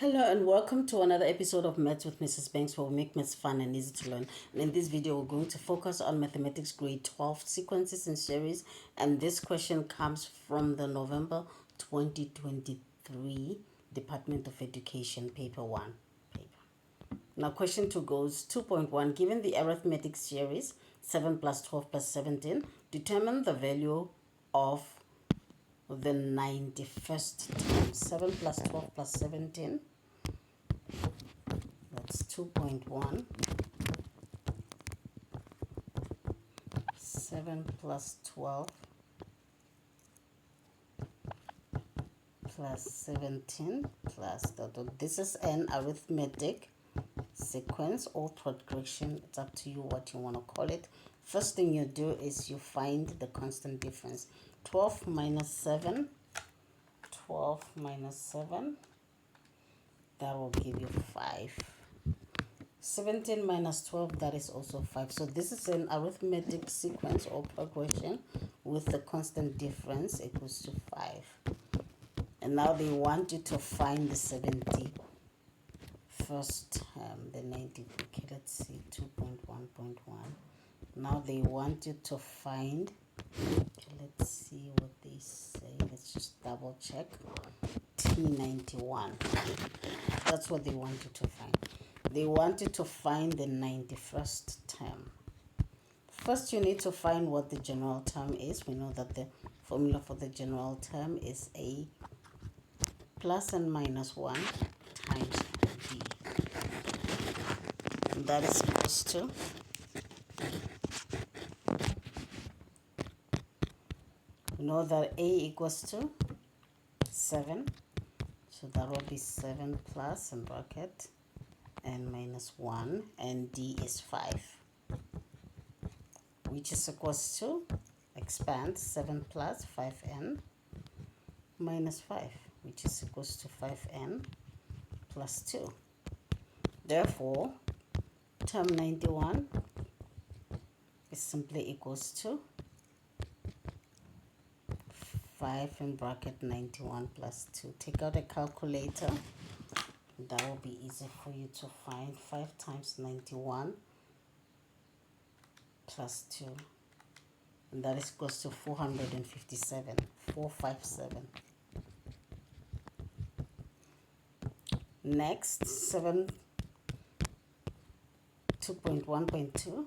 Hello and welcome to another episode of Maths with Mrs. Banks, where we make maths fun and easy to learn. And in this video, we're going to focus on mathematics grade 12 sequences and series. And this question comes from the November 2023 Department of Education paper 1 paper. Now question 2 goes 2.1. Given the arithmetic series 7 plus 12 plus 17, determine the value of the 91st term. 7 plus 12 plus 17, that's 2.1. 7 plus 12 plus 17 plus dot. This is an arithmetic sequence or progression. It's up to you what you want to call it. First thing you do is you find the constant difference. 12 minus 7, 12 minus 7, that will give you 5. 17 minus 12, that is also 5. So this is an arithmetic sequence or progression with the constant difference equals to 5. And now they want you to find the 71st term, the 90. Okay, let's see, 2.1.1. Now they want you to find, okay, let's see what they say. Let's just double check. T91. That's what they want you to find. They want you to find the 91st term. First, you need to find what the general term is. We know that the formula for the general term is A plus and minus 1 times B. And that is equals to we know that A equals to 7. So that will be 7 plus in bracket and minus 1, and D is 5, which is equals to expand 7 plus 5n minus 5, which is equals to 5n plus 2. Therefore, term 91 is simply equals to 5 in bracket 91 plus 2. Take out a calculator. That will be easy for you to find. 5 times 91 plus 2. And that is equals to 457. 457. Next, 2.1.2.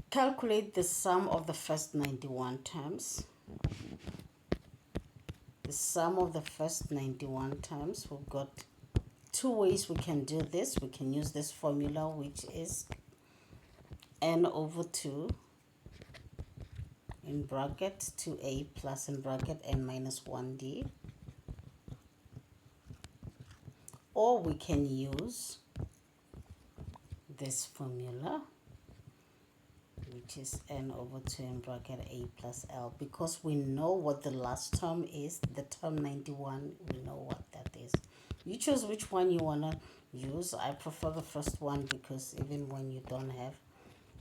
Calculate the sum of the first 91 terms. The sum of the first 91 terms. We've got two ways we can do this. We can use this formula, which is n over 2 in bracket 2a plus in bracket n minus 1d. Or we can use this formula, which is n over 2 in bracket a plus l. Because we know what the last term is, the term 91, we know what that is. You choose which one you want to use. I prefer the first one because even when you don't have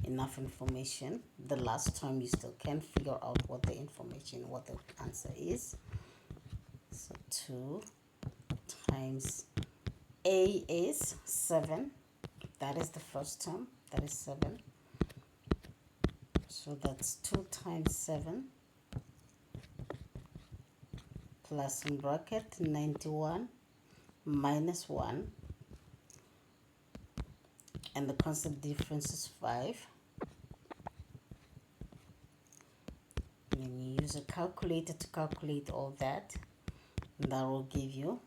enough information, the last term you still can figure out what the information, what the answer is. So 2 times a is 7. That is the first term. That is 7. So that's 2 times 7 plus in bracket 91 minus 1, and the constant difference is 5. And then you use a calculator to calculate all that, and that will give you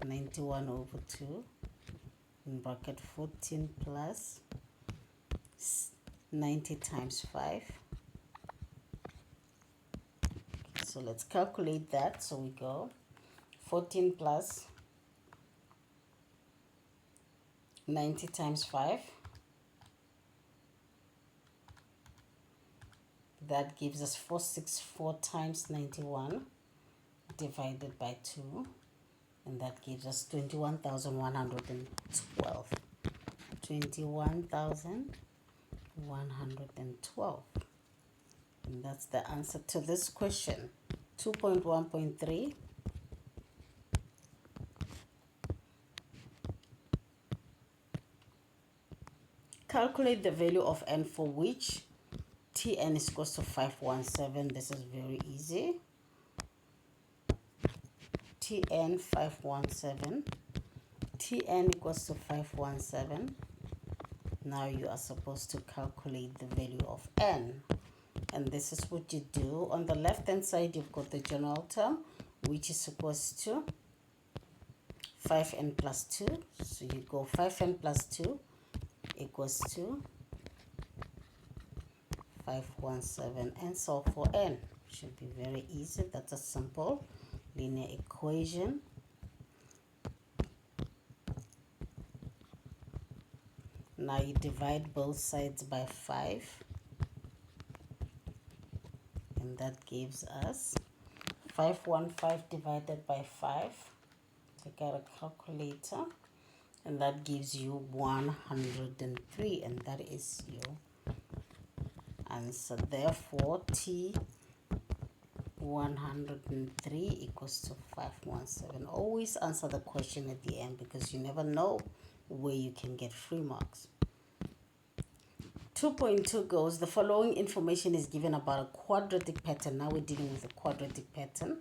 91 over 2 in bracket 14 plus 90 times 5. So let's calculate that. So we go 14 plus 90 times 5. That gives us 464 times 91 divided by 2. And that gives us 21,112. 21,112. And that's the answer to this question. 2.1.3. Calculate the value of n for which Tn is equals to 517. This is very easy. Tn 517. Tn equals to 517. Now you are supposed to calculate the value of n. And this is what you do. On the left hand side, you've got the general term, which is equals to 5n plus 2. So you go 5n plus 2 equals to 517, and solve for n. Should be very easy. That's a simple linear equation. Now you divide both sides by 5, and that gives us 515 divided by 5. Take out a calculator, and that gives you 103, and that is your answer. Therefore, T 103 equals to 517. Always answer the question at the end, because you never know where you can get free marks. 2.2 goes, the following information is given about a quadratic pattern. Now we're dealing with a quadratic pattern.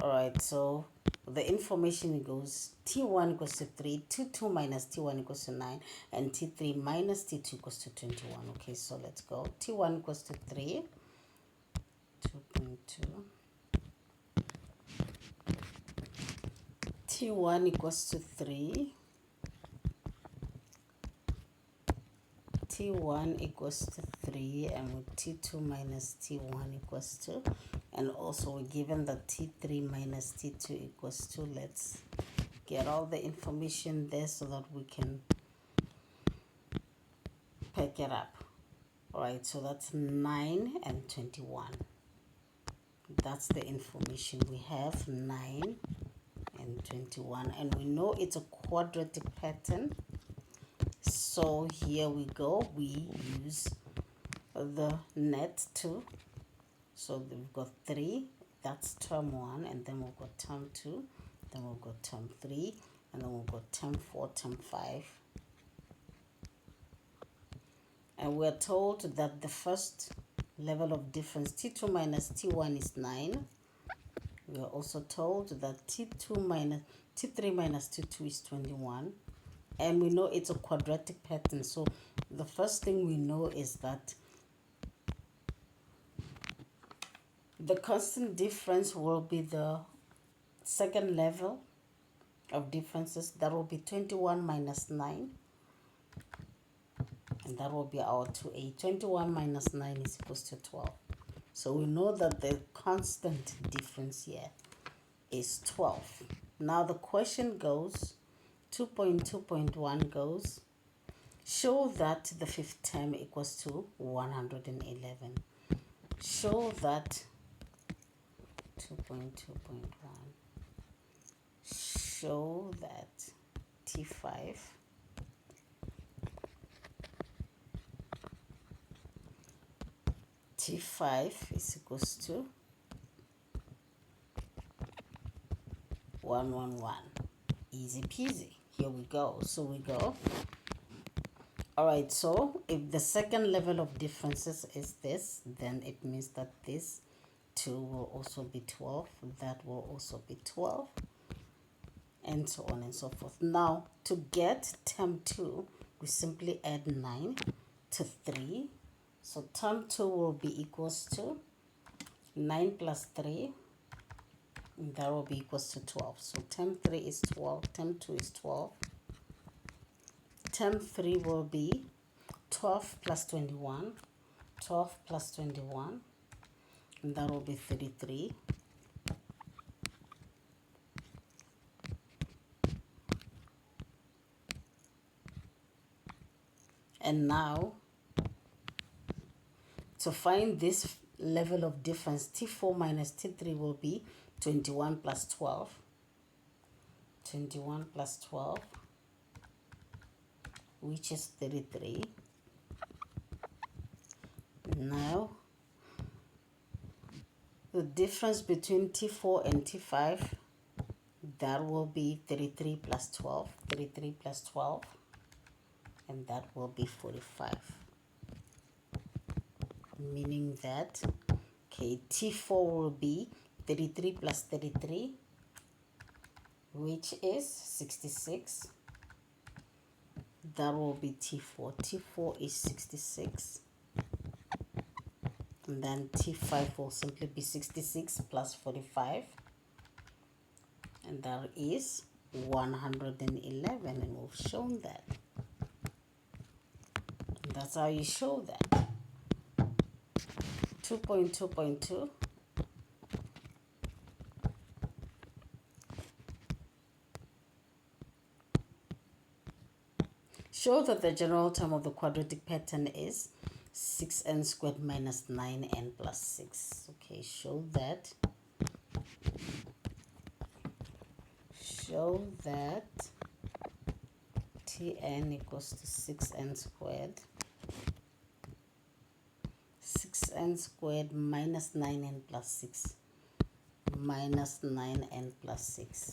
Alright, so the information goes T1 equals to 3, T2 minus T1 equals to 9, and T3 minus T2 equals to 21. Okay, so let's go. T1 equals to 3, 2.2. T1 equals to 3. T1 equals to 3, and with T2 minus T1 equals to, and also we're given that T3 minus T2 equals to. Let's get all the information there so that we can pick it up. Alright, so that's 9 and 21. That's the information we have, 9 and 21, and we know it's a quadratic pattern. So here we go, we use the net 2. So we've got 3, that's term 1, and then we've got term 2, then we've got term 3, and then we've got term 4, term 5. And we're told that the first level of difference, T2 minus T1, is 9. We are also told that T3 minus T2 is 21. And we know it's a quadratic pattern. So the first thing we know is that the constant difference will be the second level of differences. That will be 21 minus 9. And that will be our 2a. 21 minus 9 is equals to 12. So we know that the constant difference here is 12. Now the question goes, 2.2.1 goes, show that the fifth term equals to 111. Show that 2.2.1. Show that T5 is equals to 111. Easy peasy. Here we go. So we go. Alright, so if the second level of differences is this, then it means that this 2 will also be 12. That will also be 12. And so on and so forth. Now, to get term 2, we simply add 9 to 3. So term 2 will be equals to 9 plus 3. And that will be equals to 12. So term 3 is 12. Term 2 is 12. Term 3 will be 12 plus 21. 12 plus 21. And that will be 33. And now, to find this level of difference, T4 minus T3 will be 21 plus 12. 21 plus 12, which is 33. Now, The difference between T4 and T5, that will be 33 plus 12, 33 plus 12, and that will be 45. Meaning that, okay, T4 will be 33 plus 33, which is 66. That will be T4. T4 is 66. And then T5 will simply be 66 plus 45. And that is 111. And we've shown that. And that's how you show that. 2.2.2. Show that the general term of the quadratic pattern is 6n squared minus 9n plus 6. Okay, show that. Show that Tn equals to 6n squared. 6n squared minus 9n plus 6. Minus 9n plus 6.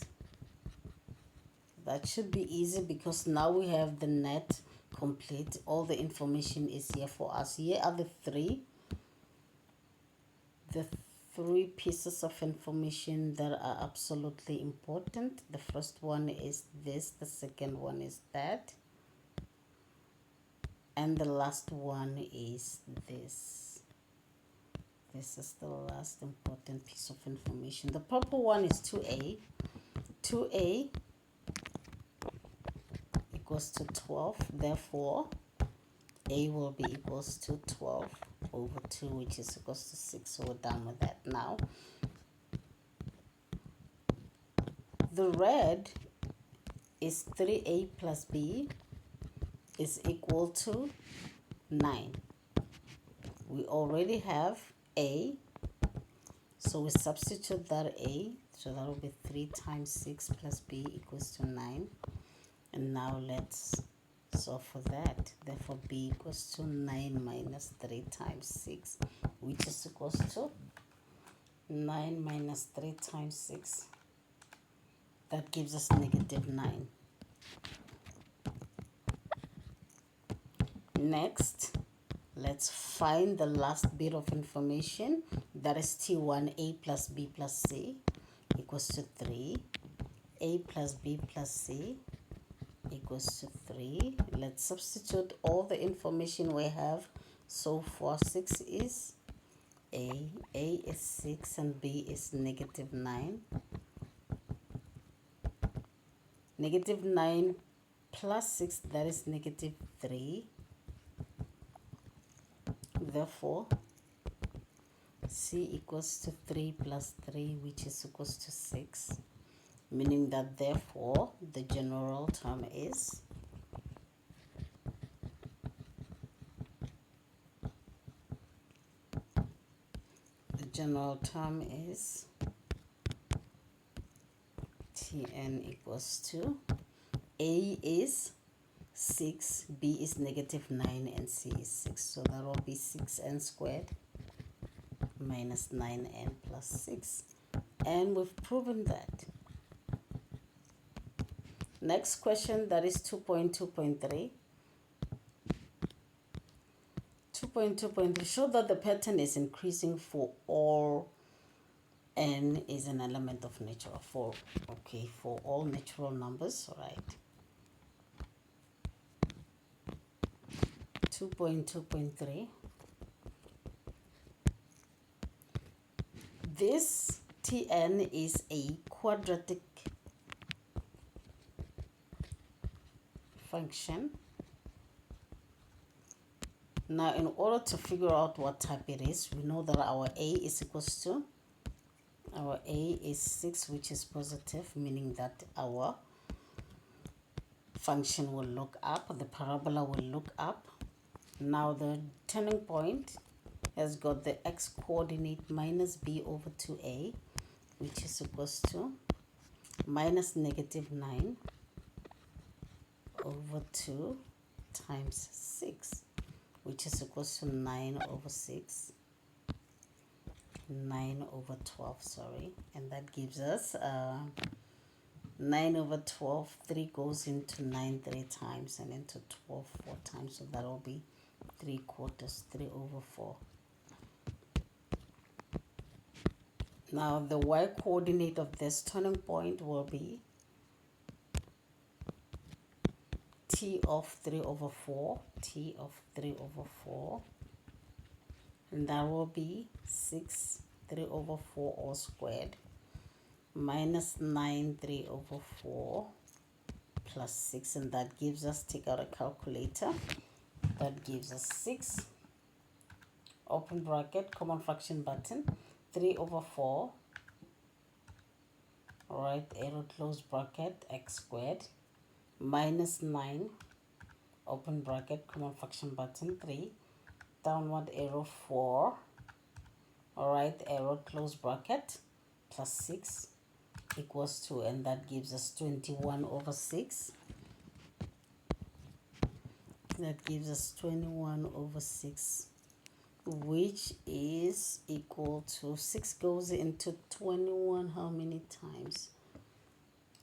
That should be easy because now we have the net complete. All the information is here for us. Here are the three pieces of information that are absolutely important. The first one is this, the second one is that, and the last one is this. This is the last important piece of information. The proper one is 2a. 2a equals to 12, therefore a will be equals to 12 over 2, which is equals to 6. So we're done with that now. The red is 3a plus b is equal to 9. We already have a, so we substitute that a, so that will be 3 times 6 plus b equals to 9. And now let's solve for that. Therefore, b equals to 9 minus 3 times 6, which is equals to 9 minus 3 times 6. That gives us negative 9. Next, let's find the last bit of information. That is T1, a plus b plus c equals to 3. A plus b plus c equals to 3. Let's substitute all the information we have. So for 6 is a is 6 and b is negative 9. Negative 9 plus 6, that is negative 3. Therefore, c equals to 3 plus 3, which is equals to 6. Meaning that therefore the general term is Tn equals to a is 6, b is negative 9, and c is 6. So that will be 6n squared minus 9n plus 6. And we've proven that. Next question, that is 2.2.3. 2.2.3, show that the pattern is increasing for all n is an element of natural. For all natural numbers, right? 2.2.3. This Tn is a quadratic function. Now, in order to figure out what type it is, we know that our a is equals to, our a is 6, which is positive, meaning that our function will look up, the parabola will look up. Now the turning point has got the x coordinate minus b over 2a, which is equals to minus negative 9 over 2 times 6, which is equals to 9 over 6, 9 over 12, sorry, and that gives us 9 over 12, 3 goes into 9 3 times and into 12 4 times, so that will be 3/4, 3 over 4. Now the y coordinate of this turning point will be t of 3 over 4, t of 3 over 4, and that will be 6 3 over 4 all squared minus 9 3 over 4 plus 6, and that gives us, take out a calculator, that gives us 6, open bracket, common fraction button, 3 over 4, right arrow close bracket, x squared, minus 9, open bracket, common fraction button, 3, downward arrow 4, right arrow close bracket, plus 6 equals 2, and that gives us 21 over 6. That gives us 21 over 6, which is equal to 6 goes into 21 how many times?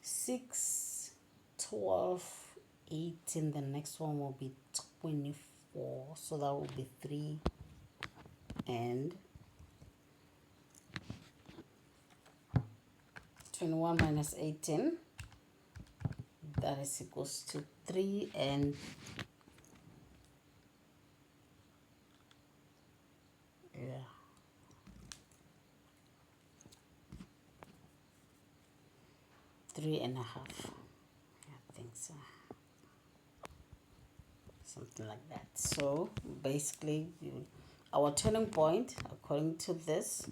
6, 12, 18. The next one will be 24, so that will be 3 and 21 minus 18, that is equals to 3 and 3.5. I think so, something like that. So basically, our turning point, according to this,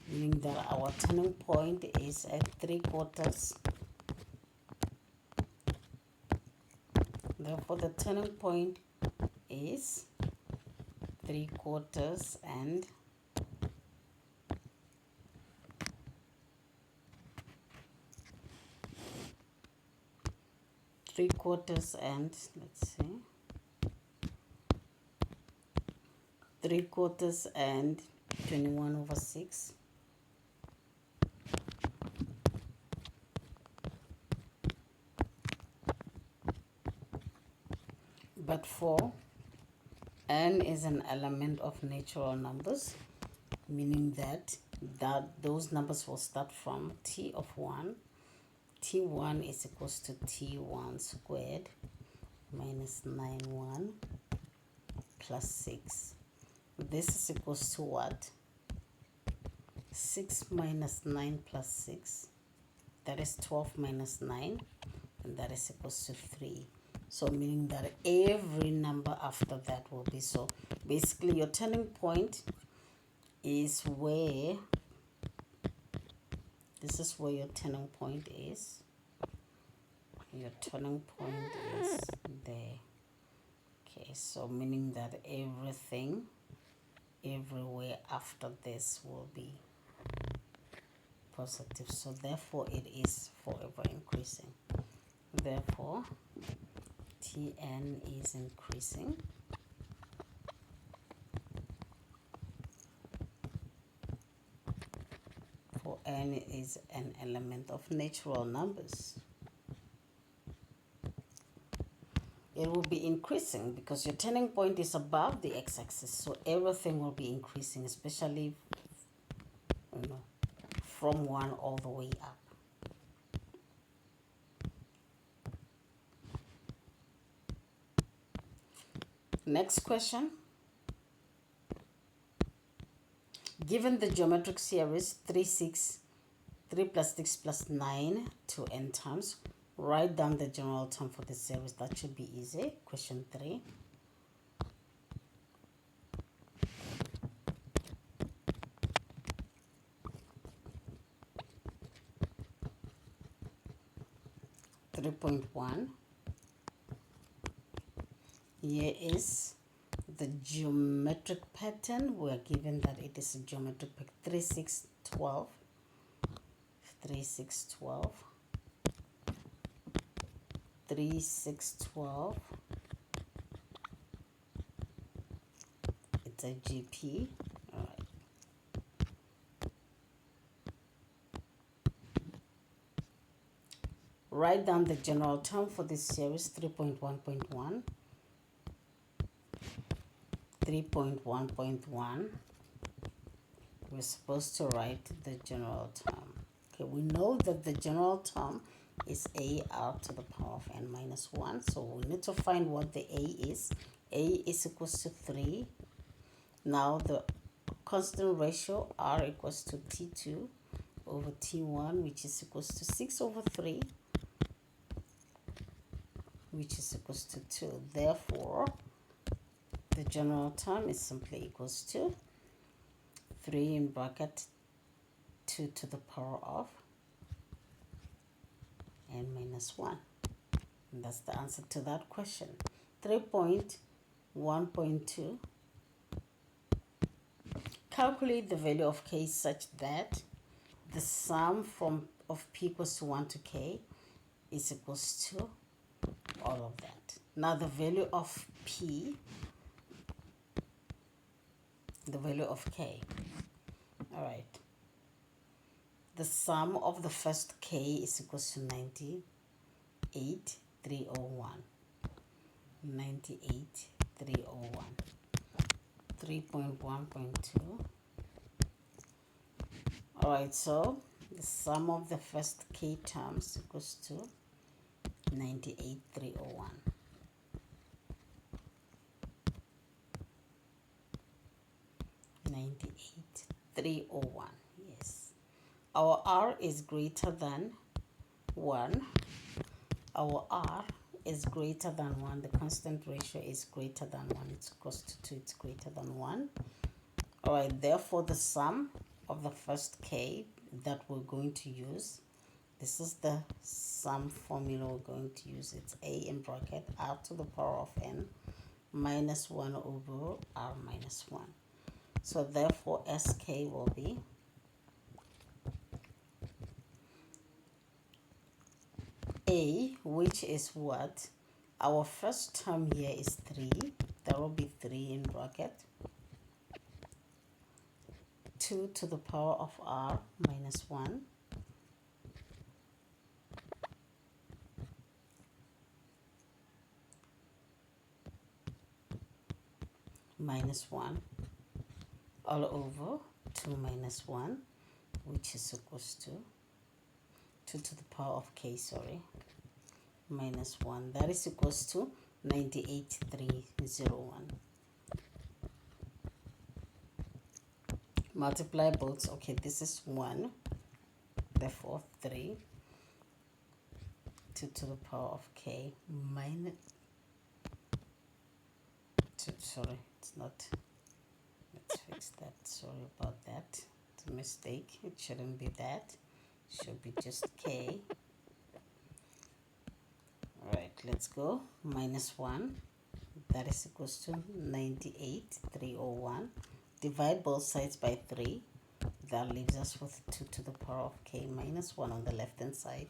meaning that our turning point is at 3/4. Therefore, the turning point is 3/4 and 3/4 and, let's see, 3/4 and 21 over 6. But for n is an element of natural numbers, meaning that those numbers will start from t of 1. T1 is equals to T1 squared minus 9(1) plus 6. This is equals to what? 6 minus 9 plus 6. That is 12 minus 9, and that is equals to 3. So meaning that every number after that will be, so basically your turning point is where, this is where your turning point is. Your turning point is there. Okay, so meaning that everything, everywhere after this will be positive. So therefore it is forever increasing. Therefore, Tn is increasing. For n is an element of natural numbers. It will be increasing because your turning point is above the x-axis, so everything will be increasing, especially from 1 all the way up. Next question. Given the geometric series 3 plus 6 plus 9 to n times, write down the general term for the series. That should be easy. Question 3. Here is the geometric pattern. We are given that it is a geometric pattern. 3 6 12, 3 6 12, 3 6 12. It's a GP. All right. Write down the general term for this series 3.1.1. 3.1.1. We're supposed to write the general term. Okay, we know that the general term is AR to the power of n minus 1. So we need to find what the A is. A is equals to 3. Now the constant ratio R equals to T2 over T1, which is equals to 6 over 3, which is equals to 2. Therefore, the general term is simply equals to 3 in bracket 2 to the power of n minus 1. And that's the answer to that question. 3.1.2. Calculate the value of k such that the sum of p equals to 1 to k is equals to all of that. Now the value of p, the value of k. All right. The sum of the first k is equals to 98,301. 98,301. 3.1.2. All right, so the sum of the first k terms equals to 98,301. 98,301. Yes. Our r is greater than 1. Our r is greater than 1. The constant ratio is greater than 1. It's equals to 2. It's greater than 1. All right, therefore the sum of the first k that we're going to use, this is the sum formula we're going to use. It's a in bracket r to the power of n minus 1 over r minus 1. So therefore sk will be a, which is what? Our first term here is 3. There will be 3 in bracket 2 to the power of r minus 1 minus 1 all over 2 minus 1, which is equals to 2 to the power of k, sorry, minus 1. That is equals to 98,301. Multiply both. Okay, this is 1. Therefore, 3. 2 to the power of k minus... Sorry, it's not... Let's fix that. Sorry about that. It's a mistake. It shouldn't be that. It should be just k. Alright, let's go. Minus 1. That is equals to 98,301. Divide both sides by 3. That leaves us with 2 to the power of k minus 1 on the left hand side.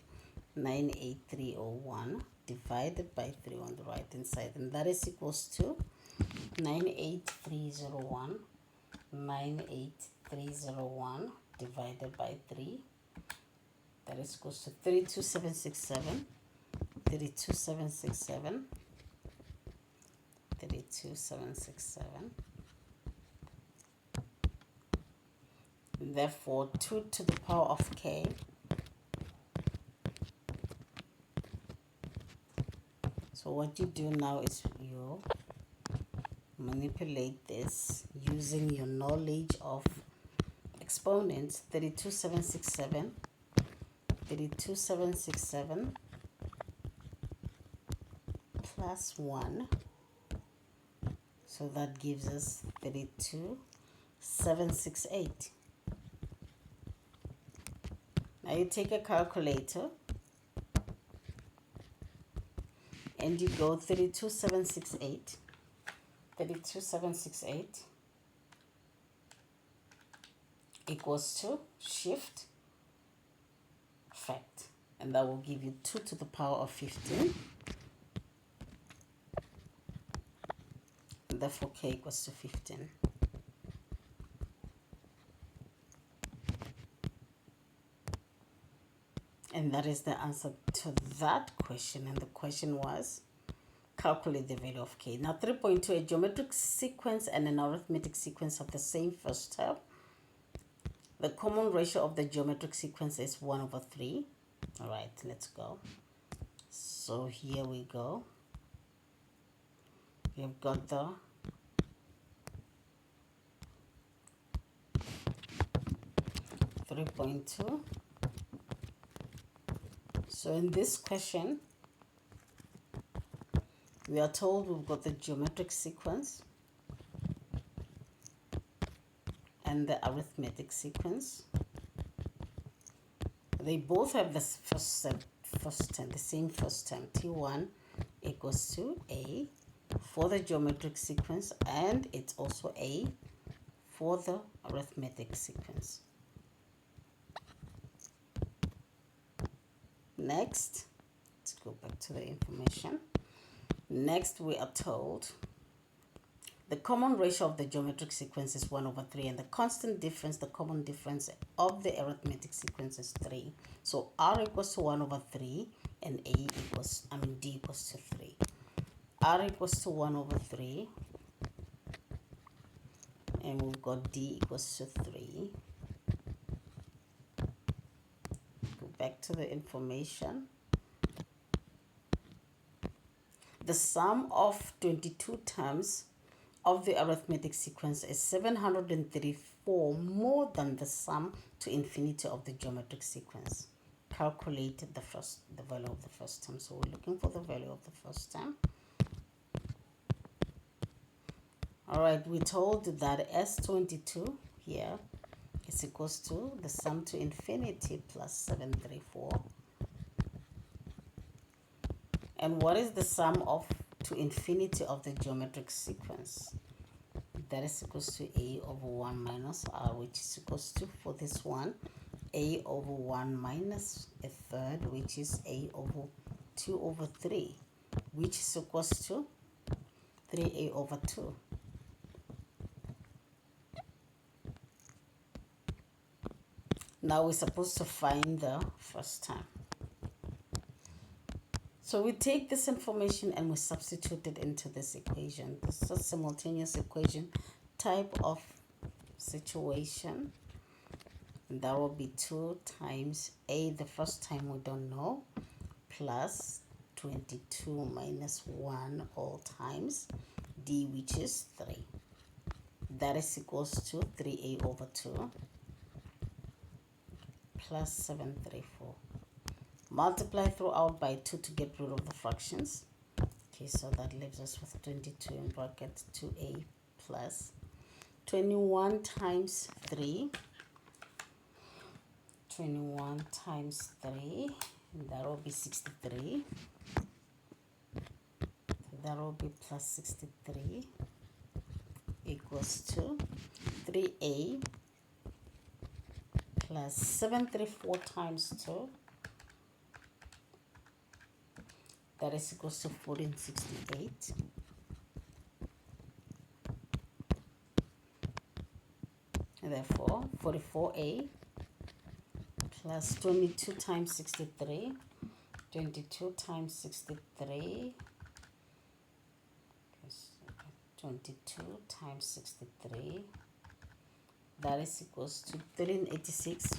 98,301 divided by 3 on the right hand side. And that is equals to 98,301. 98,301 divided by 3. That is equals to 32,767. 32,767. 32,767. Therefore, 2 to the power of k so what you do now is you manipulate this using your knowledge of exponents. 32,767. 32,767 plus 1. So that gives us 32,768. Now you take a calculator and you go 32,768. 32,768 equals to shift fact, and that will give you 2 to the power of 15. And therefore k equals to 15. And that is the answer to that question. And the question was, calculate the value of k. Now 3.2, a geometric sequence and an arithmetic sequence of the same first term. The common ratio of the geometric sequence is 1/3. All right, let's go. So here we go. We've got the (3.2). So in this question, we are told we've got the geometric sequence and the arithmetic sequence. They both have the first term, the same first term. T1 equals to A for the geometric sequence, and it's also A for the arithmetic sequence. Next, let's go back to the information. Next, we are told the common ratio of the geometric sequence is 1/3, and the constant difference, the common difference of the arithmetic sequence is 3. So R equals to 1/3 and D equals to 3. R equals to 1/3 and we've got D equals to 3. Go back to the information. The sum of 22 terms of the arithmetic sequence is 734 more than the sum to infinity of the geometric sequence. Calculate the value of the first term. So we're looking for the value of the first term. All right, we're told that S22 here is equals to the sum to infinity plus 734. And what is the sum of to infinity of the geometric sequence? That is equals to A over 1 minus R, which is equals to, for this one, A over 1 minus a third, which is A over 2/3, which is equals to 3A over 2. Now we're supposed to find the first term. So we take this information and we substitute it into this equation. This is a simultaneous equation type of situation. And that will be 2 times A, the first time we don't know, plus 22 minus 1 all times D, which is 3. That is equals to 3A over 2 plus 734. Multiply throughout by 2 to get rid of the fractions. Okay, so that leaves us with 22 in bracket 2A plus 21 times 3. 21 times 3, and that will be 63. So that will be plus 63 equals to 3A plus 734 times 2. That is equals to 1468. And therefore, 44A plus 22 times 63. 22 times 63. 22 times 63. That is equals to 1386.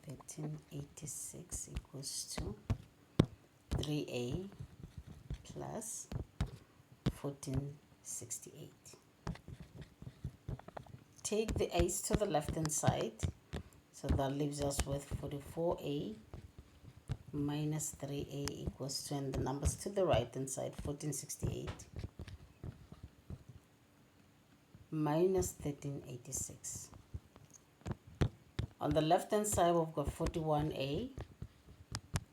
1386 equals to 3A plus 1468. Take the a's to the left hand side, so that leaves us with 44A minus 3A equals to, and the numbers to the right hand side, 1468 minus 1386. On the left hand side, we've got 41A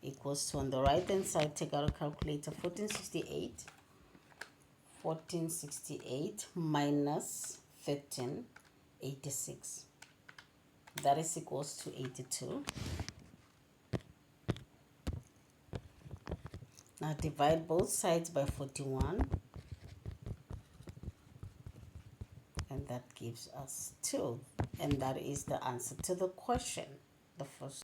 equals to, on the right hand side, take out a calculator, 1468 minus 1386. That is equals to 82. Now divide both sides by 41. And that gives us 2. And that is the answer to the question. The first